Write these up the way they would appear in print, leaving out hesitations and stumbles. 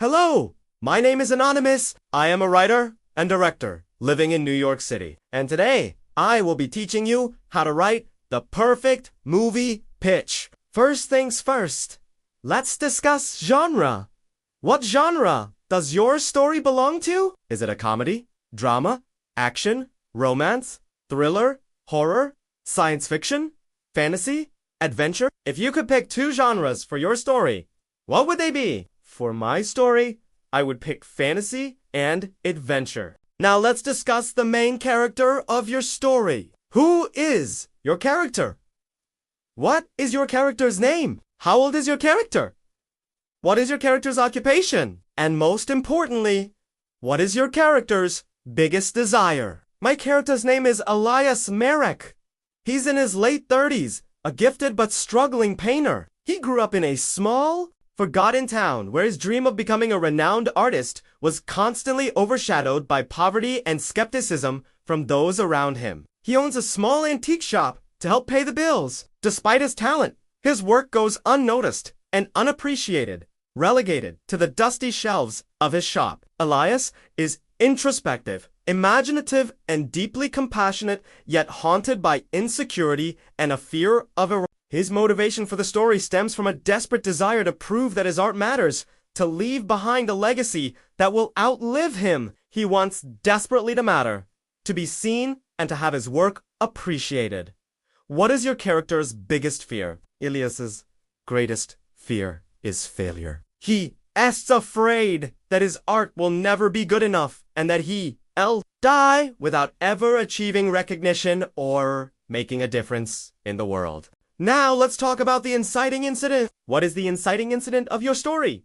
Hello, my name is Anonymous. I am a writer and director living in New York City. And today, I will be teaching you how to write the perfect movie pitch. First things first, let's discuss genre. What genre does your story belong to? Is it a comedy, drama, action, romance, thriller, horror, science fiction, fantasy, adventure? If you could pick two genres for your story, what would they be? For my story, I would pick fantasy and adventure. Now let's discuss the main character of your story. Who is your character? What is your character's name? How old is your character? What is your character's occupation? And most importantly, what is your character's biggest desire? My character's name is Elias Marek. He's in his late 30s, a gifted but struggling painter. He grew up in a small, forgotten town where his dream of becoming a renowned artist was constantly overshadowed by poverty and skepticism from those around him. He owns a small antique shop to help pay the bills. Despite his talent, his work goes unnoticed and unappreciated, relegated to the dusty shelves of his shop. Elias is introspective, imaginative, and deeply compassionate, yet haunted by insecurity and a fear of erasure. His motivation for the story stems from a desperate desire to prove that his art matters, to leave behind a legacy that will outlive him. He wants desperately to matter, to be seen, and to have his work appreciated. What is your character's biggest fear? Elias's greatest fear is failure. He is afraid that his art will never be good enough and that he'll die without ever achieving recognition or making a difference in the world. Now let's talk about the inciting incident. What is the inciting incident of your story?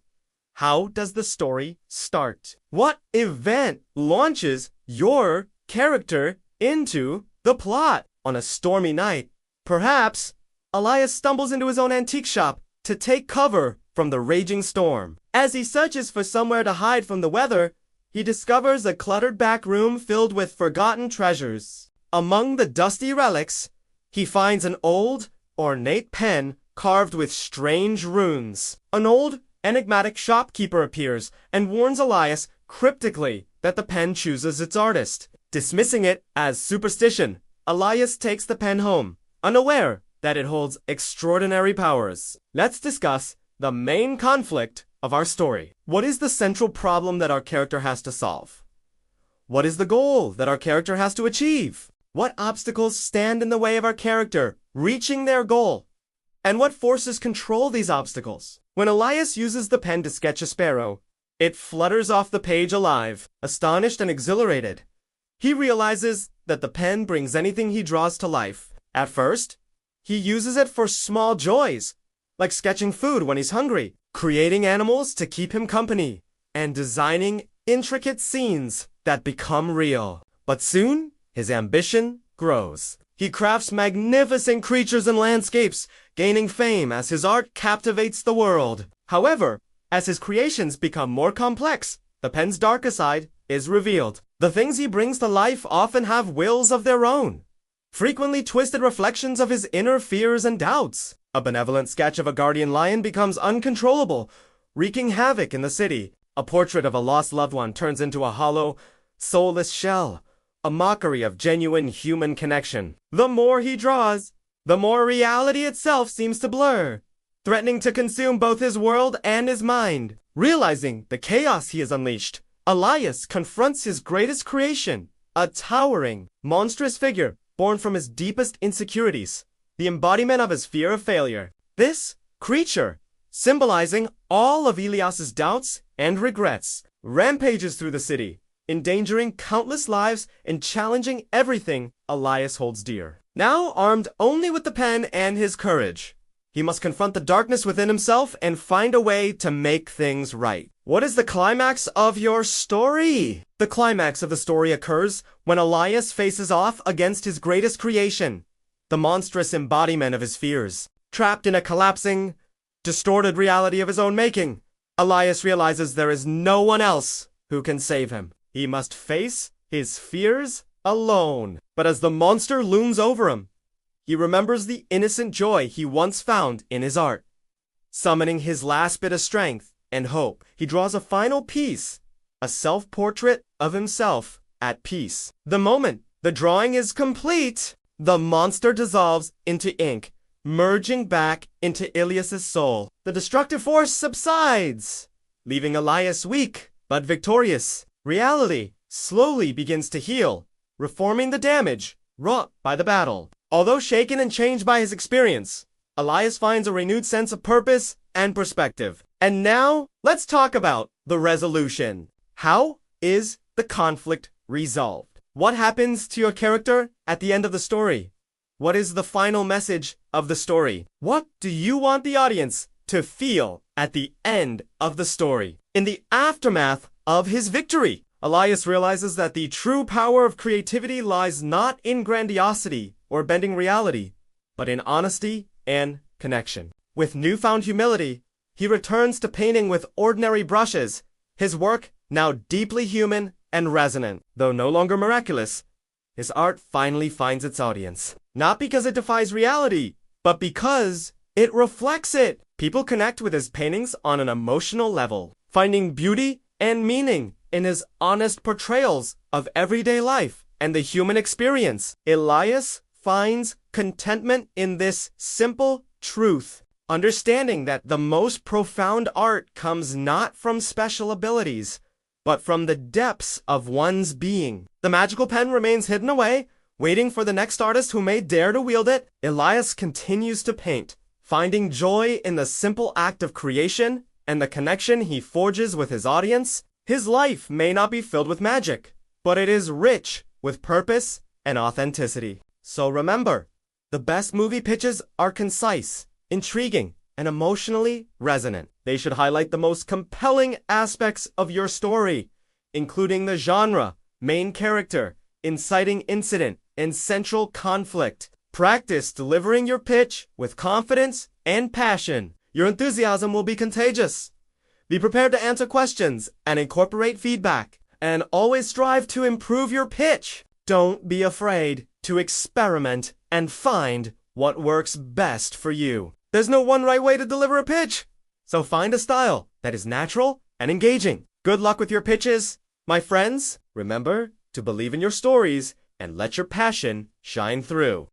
How does the story start? What event launches your character into the plot? On a stormy night, perhaps Elias stumbles into his own antique shop to take cover from the raging storm. As he searches for somewhere to hide from the weather, he discovers a cluttered back room filled with forgotten treasures. Among the dusty relics, he finds an old, ornate pen carved with strange runes. An old, enigmatic shopkeeper appears and warns Elias cryptically that the pen chooses its artist. Dismissing it as superstition, Elias takes the pen home, unaware that it holds extraordinary powers. Let's discuss the main conflict of our story. What is the central problem that our character has to solve? What is the goal that our character has to achieve? What obstacles stand in the way of our character reaching their goal? And what forces control these obstacles? When Elias uses the pen to sketch a sparrow, it flutters off the page alive, astonished and exhilarated. He realizes that the pen brings anything he draws to life. At first, he uses it for small joys, like sketching food when he's hungry, creating animals to keep him company, and designing intricate scenes that become real. But soon, his ambition grows. He crafts magnificent creatures and landscapes, gaining fame as his art captivates the world. However, as his creations become more complex, the pen's darker side is revealed. The things he brings to life often have wills of their own, frequently twisted reflections of his inner fears and doubts. A benevolent sketch of a guardian lion becomes uncontrollable, wreaking havoc in the city. A portrait of a lost loved one turns into a hollow, soulless shell, a mockery of genuine human connection. The more he draws, the more reality itself seems to blur, threatening to consume both his world and his mind. Realizing the chaos he has unleashed, Elias confronts his greatest creation, a towering, monstrous figure born from his deepest insecurities, the embodiment of his fear of failure. This creature, symbolizing all of Elias's doubts and regrets, rampages through the city, endangering countless lives and challenging everything Elias holds dear. Now armed only with the pen and his courage, he must confront the darkness within himself and find a way to make things right. What is the climax of your story? The climax of the story occurs when Elias faces off against his greatest creation, the monstrous embodiment of his fears. Trapped in a collapsing, distorted reality of his own making, Elias realizes there is no one else who can save him. He must face his fears alone. But as the monster looms over him, he remembers the innocent joy he once found in his art. Summoning his last bit of strength, and hope. He draws a final piece, a self-portrait of himself at peace. The moment the drawing is complete, the monster dissolves into ink, merging back into Ilias's soul. The destructive force subsides, leaving Elias weak but victorious. Reality slowly begins to heal, reforming the damage wrought by the battle. Although shaken and changed by his experience, Elias finds a renewed sense of purpose and perspective. And now, let's talk about the resolution. How is the conflict resolved? What happens to your character at the end of the story? What is the final message of the story? What do you want the audience to feel at the end of the story? In the aftermath of his victory, Elias realizes that the true power of creativity lies not in grandiosity or bending reality, but in honesty and connection. With newfound humility, he returns to painting with ordinary brushes, his work now deeply human and resonant. Though no longer miraculous, his art finally finds its audience. Not because it defies reality, but because it reflects it. People connect with his paintings on an emotional level, finding beauty and meaning in his honest portrayals of everyday life and the human experience. Elias finds contentment in this simple truth, understanding that the most profound art comes not from special abilities, but from the depths of one's being. The magical pen remains hidden away, waiting for the next artist who may dare to wield it. Elias continues to paint, finding joy in the simple act of creation and the connection he forges with his audience. His life may not be filled with magic, but it is rich with purpose and authenticity. So remember, the best movie pitches are concise, intriguing, and emotionally resonant. They should highlight the most compelling aspects of your story, including the genre, main character, inciting incident, and central conflict. Practice delivering your pitch with confidence and passion. Your enthusiasm will be contagious. Be prepared to answer questions and incorporate feedback. And always strive to improve your pitch. Don't be afraid to experiment and find what works best for you. There's no one right way to deliver a pitch. So find a style that is natural and engaging. Good luck with your pitches. My friends, remember to believe in your stories and let your passion shine through.